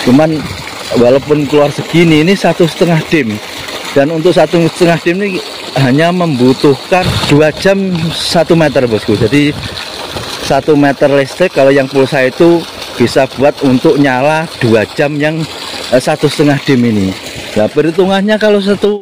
Cuman walaupun keluar segini, ini 1,5 dim, dan untuk 1,5 dim ini hanya membutuhkan 2 jam 1 meter bosku. Jadi 1 meter listrik kalau yang pulsa itu bisa buat untuk nyala 2 jam yang 1,5 dim ini. Nah, perhitungannya kalau satu.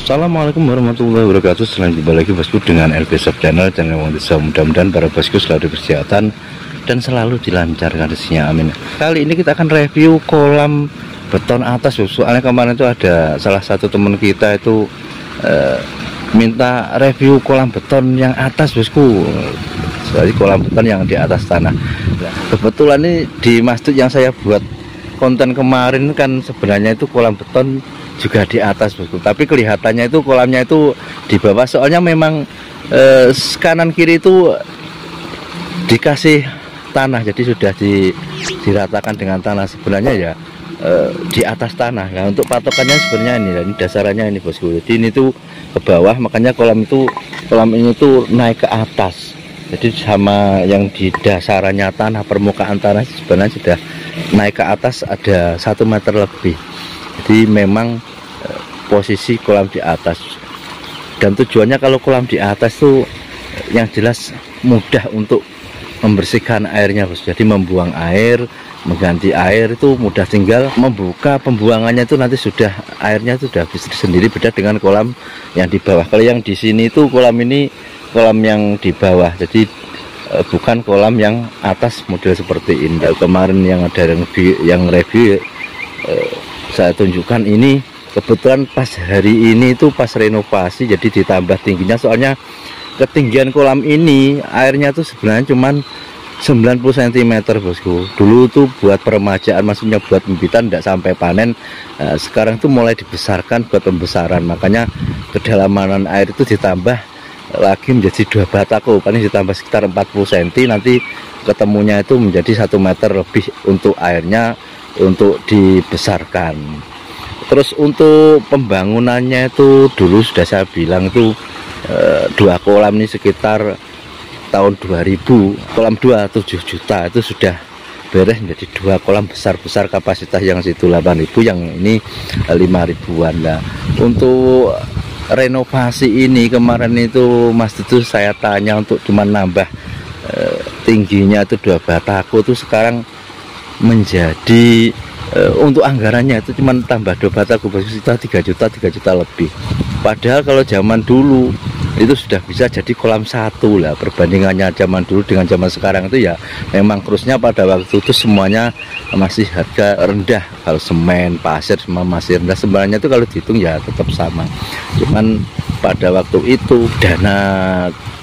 Assalamualaikum warahmatullahi wabarakatuh. Selamat jumpa lagi bosku dengan LB Shop Channel. Mudah-mudahan para bosku selalu kesehatan dan selalu dilancarkan rezekinya, amin. Kali ini kita akan review kolam beton atas bosku. Soalnya kemarin itu ada salah satu teman kita itu minta review kolam beton yang atas bosku. Jadi kolam beton yang di atas tanah. Kebetulan ini di masjid yang saya buat konten kemarin kan sebenarnya itu kolam beton juga di atas bosku, tapi kelihatannya itu kolamnya itu di bawah. Soalnya memang kanan kiri itu dikasih tanah, jadi sudah diratakan dengan tanah. Sebenarnya ya di atas tanah. Nah, untuk patokannya sebenarnya ini dasarannya ini bosku. Jadi ini tuh ke bawah, makanya kolam ini tuh naik ke atas. Jadi sama yang di dasarannya tanah, permukaan tanah sebenarnya sudah naik ke atas ada 1 meter lebih. Jadi memang posisi kolam di atas, dan tujuannya kalau kolam di atas tuh yang jelas mudah untuk membersihkan airnya bos. Jadi membuang air, mengganti air itu mudah, tinggal membuka pembuangannya itu nanti sudah airnya itu sudah bisa sendiri. Beda dengan kolam yang di bawah. Kalau yang di sini itu kolam ini kolam yang di bawah, jadi bukan kolam yang atas model seperti ini. Kemarin yang ada yang review saya tunjukkan ini, kebetulan pas hari ini itu pas renovasi, jadi ditambah tingginya. Soalnya ketinggian kolam ini airnya tuh sebenarnya cuman 90 cm bosku. Dulu tuh buat peremajaan, maksudnya buat pembibitan, tidak sampai panen. Sekarang tuh mulai dibesarkan buat pembesaran, makanya kedalaman air itu ditambah lagi menjadi 2 batako, paling ditambah sekitar 40 cm, nanti ketemunya itu menjadi 1 meter lebih untuk airnya untuk dibesarkan. Terus untuk pembangunannya itu dulu sudah saya bilang itu 2 kolam ini sekitar tahun 2000, kolam 2 7 juta itu sudah beres menjadi 2 kolam besar-besar, kapasitas yang situ 8.000, yang ini 5.000-an lah. Untuk renovasi ini kemarin itu mas itu saya tanya untuk cuma nambah tingginya itu 2 batako, itu sekarang menjadi untuk anggarannya itu cuma tambah 2 batako sekitar 3 juta lebih. Padahal kalau zaman dulu itu sudah bisa jadi kolam 1 lah. Perbandingannya zaman dulu dengan zaman sekarang itu ya memang krusnya pada waktu itu semuanya masih harga rendah. Kalau semen, pasir semua masih rendah. Sebenarnya itu kalau dihitung ya tetap sama. Cuman pada waktu itu dana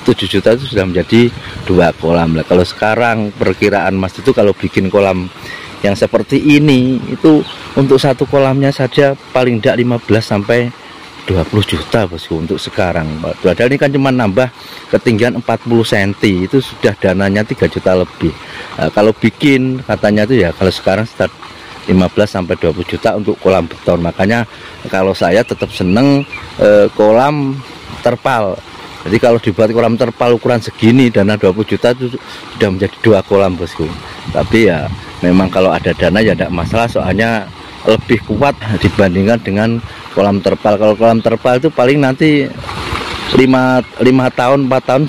7 juta itu sudah menjadi 2 kolam lah. Kalau sekarang perkiraan mas itu kalau bikin kolam yang seperti ini itu untuk 1 kolamnya saja paling tidak 15 sampai 20 juta bosku untuk sekarang. Padahal ini kan cuma nambah ketinggian 40 cm, itu sudah dananya 3 juta lebih. Kalau bikin katanya itu ya kalau sekarang sekitar 15 sampai 20 juta untuk kolam beton. Makanya kalau saya tetap seneng kolam terpal. Jadi kalau dibuat kolam terpal ukuran segini dana 20 juta itu sudah menjadi 2 kolam bosku. Tapi ya memang kalau ada dana ya tidak masalah, soalnya lebih kuat dibandingkan dengan kolam terpal. Kalau kolam terpal itu paling nanti 5 tahun 4 tahun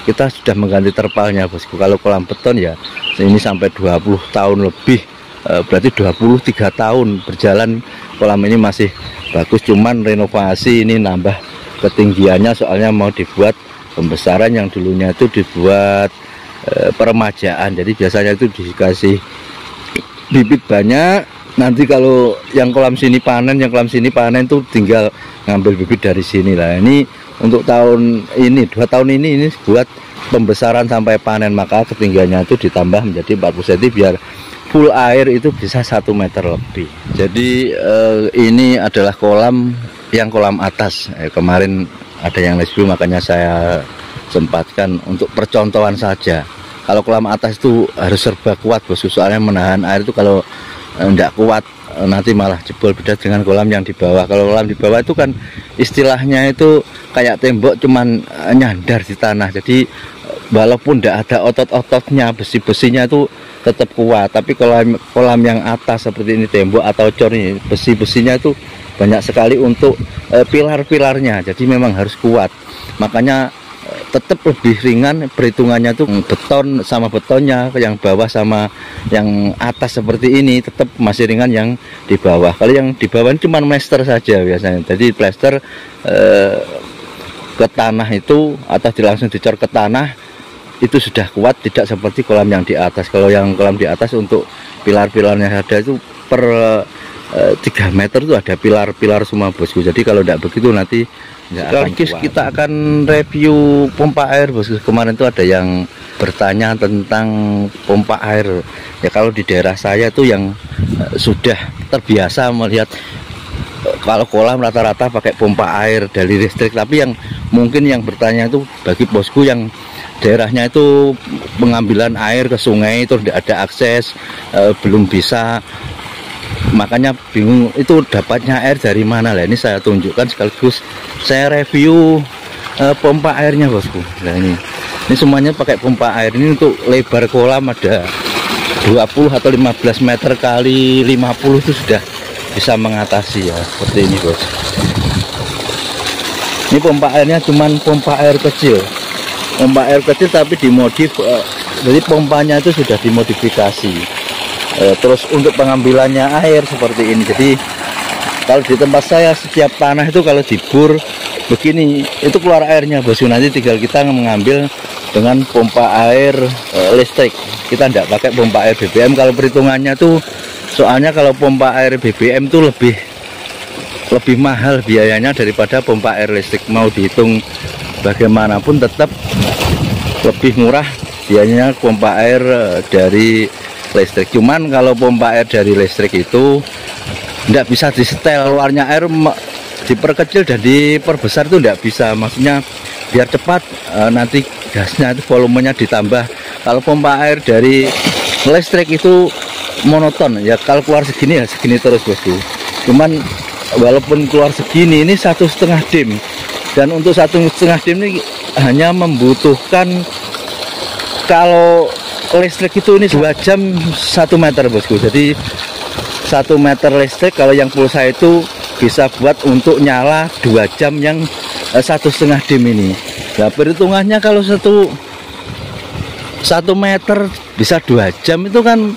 kita sudah mengganti terpalnya bosku. Kalau kolam beton ya ini sampai 20 tahun lebih, berarti 23 tahun berjalan kolam ini masih bagus. Cuman renovasi ini nambah ketinggiannya, soalnya mau dibuat pembesaran. Yang dulunya itu dibuat peremajaan, jadi biasanya itu dikasih bibit banyak. Nanti kalau yang kolam sini panen, yang kolam sini panen tuh tinggal ngambil bibit dari sini lah. Ini untuk tahun ini 2 tahun ini buat pembesaran sampai panen, maka ketinggiannya itu ditambah menjadi 40 cm biar full air itu bisa 1 meter lebih. Jadi ini adalah kolam yang kolam atas. Kemarin ada yang review, makanya saya sempatkan untuk percontohan saja. Kalau kolam atas itu harus serba kuat bosku, soalnya menahan air itu kalau tidak kuat nanti malah jebol. Beda dengan kolam yang di bawah. Kalau kolam di bawah itu kan istilahnya itu kayak tembok cuman nyandar di tanah, jadi walaupun tidak ada otot-ototnya, besi-besinya itu tetap kuat. Tapi kolam yang atas seperti ini, tembok atau cor ini, besi-besinya itu banyak sekali untuk pilar-pilarnya, jadi memang harus kuat. Makanya tetap lebih ringan perhitungannya tuh, beton sama betonnya, yang bawah sama yang atas seperti ini tetap masih ringan yang di bawah. Kalau yang di bawah cuma plester saja biasanya, jadi plester ke tanah itu atau langsung dicor ke tanah itu sudah kuat, tidak seperti kolam yang di atas. Kalau yang kolam di atas untuk pilar-pilarnya ada itu per 3 meter itu ada pilar-pilar semua bosku. Jadi kalau tidak begitu nanti sekaligus kita akan review pompa air bosku. Kemarin itu ada yang bertanya tentang pompa air ya. Kalau di daerah saya itu yang sudah terbiasa melihat kalau kolam rata-rata pakai pompa air dari listrik. Tapi yang mungkin yang bertanya itu bagi bosku yang daerahnya itu pengambilan air ke sungai itu tidak ada akses, belum bisa, makanya bingung itu dapatnya air dari mana. Lah ini saya tunjukkan sekaligus saya review pompa airnya bosku. Nah ini semuanya pakai pompa air. Ini untuk lebar kolam ada 20 atau 15 meter kali 50 itu sudah bisa mengatasi ya, seperti ini bos. Ini pompa airnya cuman pompa air kecil, tapi dimodif, jadi pompanya itu sudah dimodifikasi. Terus untuk pengambilannya air seperti ini. Jadi kalau di tempat saya setiap tanah itu kalau dibur begini itu keluar airnya bosku. Nanti tinggal kita mengambil dengan pompa air listrik. Kita tidak pakai pompa air BBM kalau perhitungannya tuh. Soalnya kalau pompa air BBM tuh lebih mahal biayanya daripada pompa air listrik. Mau dihitung bagaimanapun tetap lebih murah biayanya pompa air dari listrik. Cuman kalau pompa air dari listrik itu tidak bisa disetel, keluarnya air diperkecil dan diperbesar itu tidak bisa. Maksudnya biar cepat nanti gasnya itu volumenya ditambah. Kalau pompa air dari listrik itu monoton ya, kalau keluar segini ya segini terus bosku. Cuman walaupun keluar segini, ini 1,5 dim, dan untuk 1,5 dim ini hanya membutuhkan, kalau listrik itu ini 2 jam 1 meter bosku. Jadi 1 meter listrik kalau yang pulsa itu bisa buat untuk nyala 2 jam yang 1,5 dim ini. Nah perhitungannya kalau 1 meter bisa 2 jam itu kan,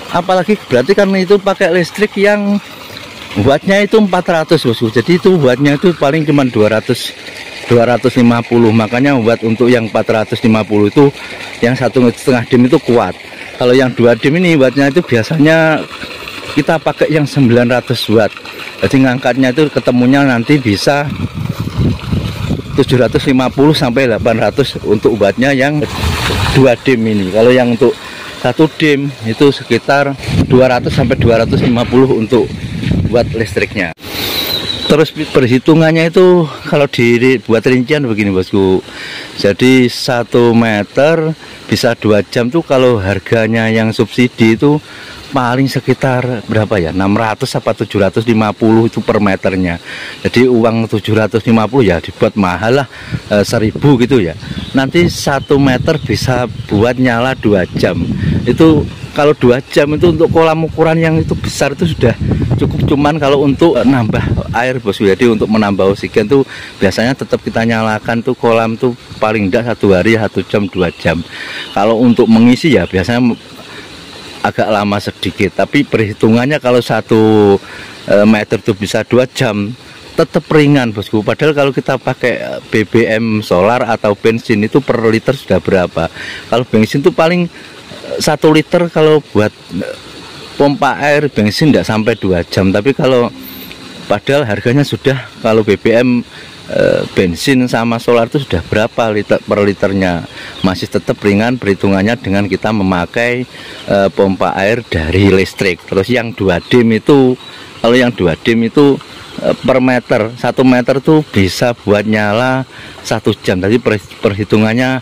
apalagi berarti kan itu pakai listrik yang wattnya itu 400 bosku. Jadi itu wattnya itu paling cuma 250. Makanya watt untuk yang 450 itu yang 1,5 dim itu kuat. Kalau yang 2 dim ini wattnya itu biasanya kita pakai yang 900 watt. Jadi ngangkatnya itu ketemunya nanti bisa 750 sampai 800 untuk wattnya yang 2 dim ini. Kalau yang untuk 1 dim itu sekitar 200 sampai 250 untuk watt listriknya. Terus perhitungannya itu kalau dibuat rincian begini bosku. Jadi 1 meter bisa 2 jam tuh kalau harganya yang subsidi itu paling sekitar berapa ya, 600 apa 750 itu per meternya. Jadi uang 750 ya dibuat mahal lah, 1000 gitu ya. Nanti 1 meter bisa buat nyala 2 jam. Itu kalau 2 jam itu untuk kolam ukuran yang itu besar itu sudah cukup. Cuman kalau untuk nambah air bosku, jadi untuk menambah oksigen tuh biasanya tetap kita nyalakan tuh kolam tuh paling tidak 1 hari 1 jam 2 jam. Kalau untuk mengisi ya biasanya agak lama sedikit, tapi perhitungannya kalau 1 meter tuh bisa 2 jam tetap ringan bosku. Padahal kalau kita pakai BBM solar atau bensin itu per liter sudah berapa. Kalau bensin tuh paling 1 liter kalau buat pompa air bensin tidak sampai 2 jam. Tapi kalau padahal harganya sudah, kalau BBM bensin sama solar itu sudah berapa liter per liternya, masih tetap ringan perhitungannya dengan kita memakai pompa air dari listrik. Terus yang 2 dim itu, kalau yang 2 dim itu per meter, 1 meter tuh bisa buat nyala 1 jam. Tadi perhitungannya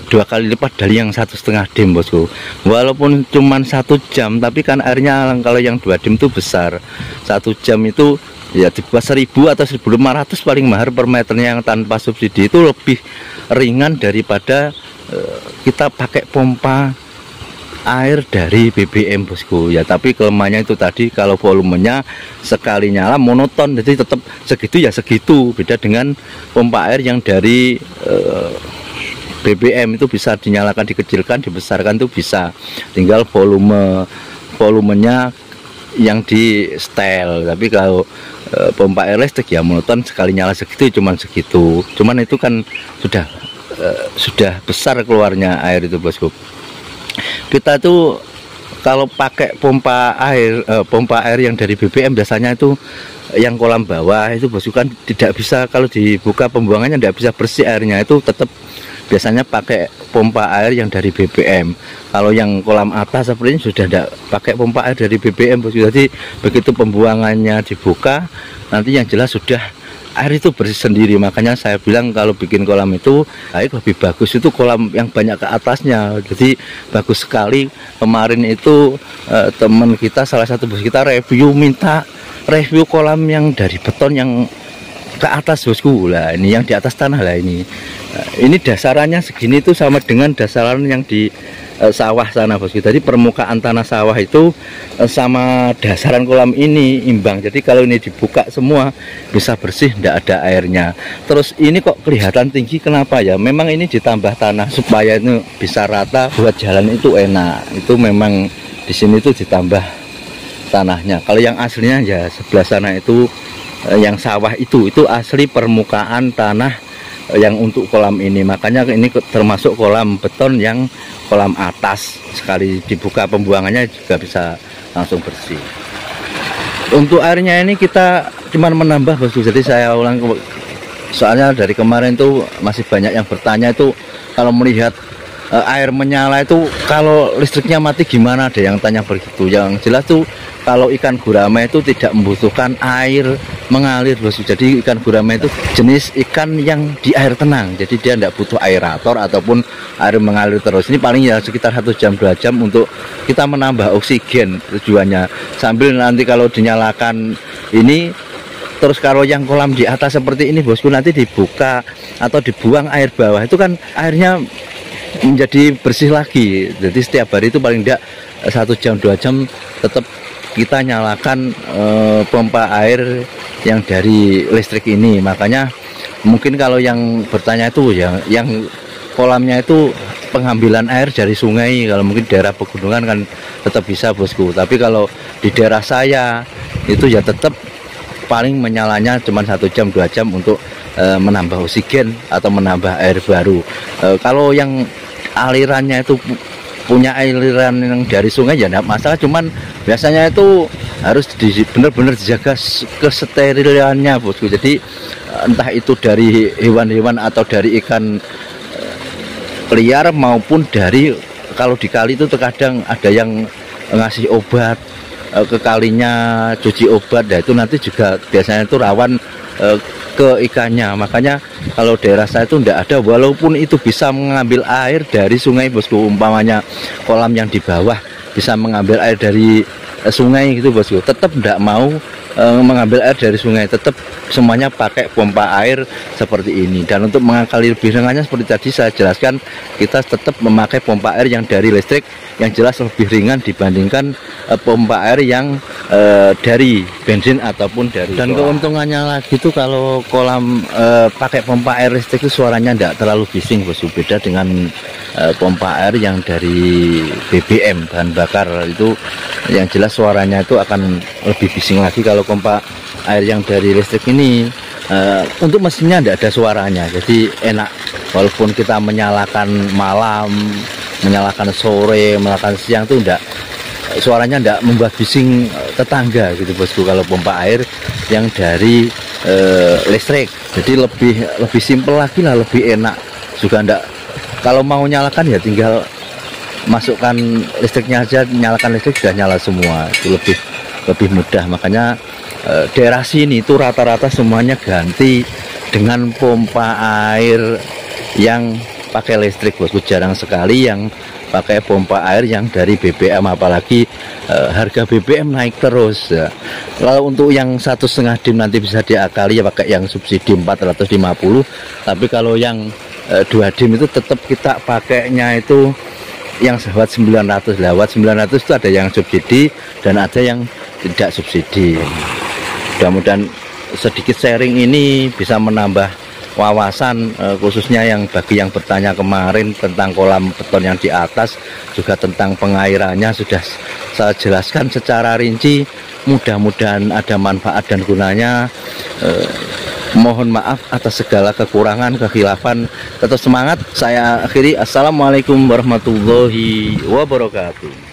2 kali lipat dari yang 1,5 dim bosku. Walaupun cuman 1 jam, tapi kan airnya kalau yang 2 dim itu besar. 1 jam itu ya dibuat 1.000 atau 1.500 paling mahal per meternya yang tanpa subsidi, itu lebih ringan daripada kita pakai pompa air dari BBM bosku ya. Tapi kelemahannya itu tadi, kalau volumenya sekali nyala monoton, jadi tetap segitu ya segitu. Beda dengan pompa air yang dari BBM itu bisa dinyalakan, dikecilkan, dibesarkan, itu bisa, tinggal volumenya yang di setel. Tapi kalau pompa air listrik ya monoton, sekali nyala segitu, cuman segitu. Cuman itu kan sudah besar keluarnya air itu bosku. Kita tuh kalau pakai pompa air yang dari BBM biasanya itu yang kolam bawah itu bosku kan tidak bisa, kalau dibuka pembuangannya tidak bisa bersih airnya, itu tetap biasanya pakai pompa air yang dari BBM. Kalau yang kolam atas seperti ini sudah tidak pakai pompa air dari BBM bosku. Jadi begitu pembuangannya dibuka, nanti yang jelas sudah air itu bersih sendiri. Makanya saya bilang kalau bikin kolam itu air lebih bagus itu kolam yang banyak ke atasnya. Jadi bagus sekali. Kemarin itu teman kita, salah satu bos kita minta review kolam yang dari beton yang ke atas bosku. Lah ini yang di atas tanah lah ini. Ini dasarannya segini itu sama dengan dasaran yang di sawah sana bosku. Jadi permukaan tanah sawah itu sama dasaran kolam ini imbang. Jadi kalau ini dibuka semua bisa bersih, tidak ada airnya. Terus ini kok kelihatan tinggi, kenapa ya? Memang ini ditambah tanah supaya itu bisa rata, buat jalan itu enak. Itu memang di sini tuh ditambah tanahnya. Kalau yang aslinya ya sebelah sana itu yang sawah itu asli permukaan tanah yang untuk kolam ini. Makanya ini termasuk kolam beton yang kolam atas, sekali dibuka pembuangannya juga bisa langsung bersih. Untuk airnya ini kita cuman menambah bosku. Jadi saya ulang, soalnya dari kemarin tuh masih banyak yang bertanya itu kalau melihat air menyala itu kalau listriknya mati gimana, ada yang tanya begitu. Yang jelas tuh kalau ikan gurame itu tidak membutuhkan air mengalir bosku. Jadi ikan gurame itu jenis ikan yang di air tenang, jadi dia tidak butuh aerator ataupun air mengalir terus. Ini paling ya sekitar 1 jam 2 jam untuk kita menambah oksigen tujuannya. Sambil nanti kalau dinyalakan ini, terus kalau yang kolam di atas seperti ini bosku, nanti dibuka atau dibuang air bawah, itu kan airnya menjadi bersih lagi. Jadi setiap hari itu paling tidak 1 jam 2 jam tetap kita nyalakan pompa air yang dari listrik ini. Makanya mungkin kalau yang bertanya itu yang kolamnya itu pengambilan air dari sungai, kalau mungkin daerah pegunungan kan tetap bisa bosku. Tapi kalau di daerah saya itu ya tetap paling menyalanya cuma 1 jam 2 jam untuk menambah oksigen atau menambah air baru. Kalau yang alirannya itu punya aliran yang dari sungai ya tidak masalah, cuman biasanya itu harus benar-benar dijaga kesterilannya bosku. Jadi entah itu dari hewan-hewan atau dari ikan liar maupun dari, kalau di kali itu terkadang ada yang ngasih obat ke kalinya, cuci obat, ya itu nanti juga biasanya itu rawan ke ikannya. Makanya kalau daerah saya itu tidak ada, walaupun itu bisa mengambil air dari sungai bosku. Umpamanya kolam yang di bawah bisa mengambil air dari sungai gitu bosku, tetap tidak mau mengambil air dari sungai, tetap semuanya pakai pompa air seperti ini. Dan untuk mengakali lebih ringannya seperti tadi saya jelaskan, kita tetap memakai pompa air yang dari listrik, yang jelas lebih ringan dibandingkan pompa air yang dari bensin ataupun dari. Dan keuntungannya lagi itu kalau kolam pakai pompa air listrik itu suaranya tidak terlalu bising bosku. Beda dengan pompa air yang dari BBM bahan bakar, itu yang jelas suaranya itu akan lebih bising lagi. Kalau pompa air yang dari listrik ini untuk mesinnya tidak ada suaranya, jadi enak. Walaupun kita menyalakan malam, menyalakan sore, menyalakan siang itu enggak, suaranya enggak membuat bising tetangga gitu bosku. Kalau pompa air yang dari listrik, jadi lebih simpel lagi lah, lebih enak juga. Enggak, kalau mau nyalakan ya tinggal masukkan listriknya aja, nyalakan listrik sudah nyala semua, itu lebih mudah. Makanya daerah sini itu rata-rata semuanya ganti dengan pompa air yang pakai listrik bosku. Jarang sekali yang pakai pompa air yang dari BBM, apalagi harga BBM naik terus ya. Lalu untuk yang 1,5 dim nanti bisa diakali ya pakai yang subsidi 450, tapi kalau yang 2 dim itu tetap kita pakainya itu yang watt 900 lah. Watt 900 itu ada yang subsidi dan ada yang tidak subsidi. Mudah-mudahan sedikit sharing ini bisa menambah wawasan, khususnya yang bagi yang bertanya kemarin tentang kolam beton yang di atas, juga tentang pengairannya sudah saya jelaskan secara rinci. Mudah-mudahan ada manfaat dan gunanya. Mohon maaf atas segala kekurangan, kekhilafan. Tetap semangat. Saya akhiri, assalamualaikum warahmatullahi wabarakatuh.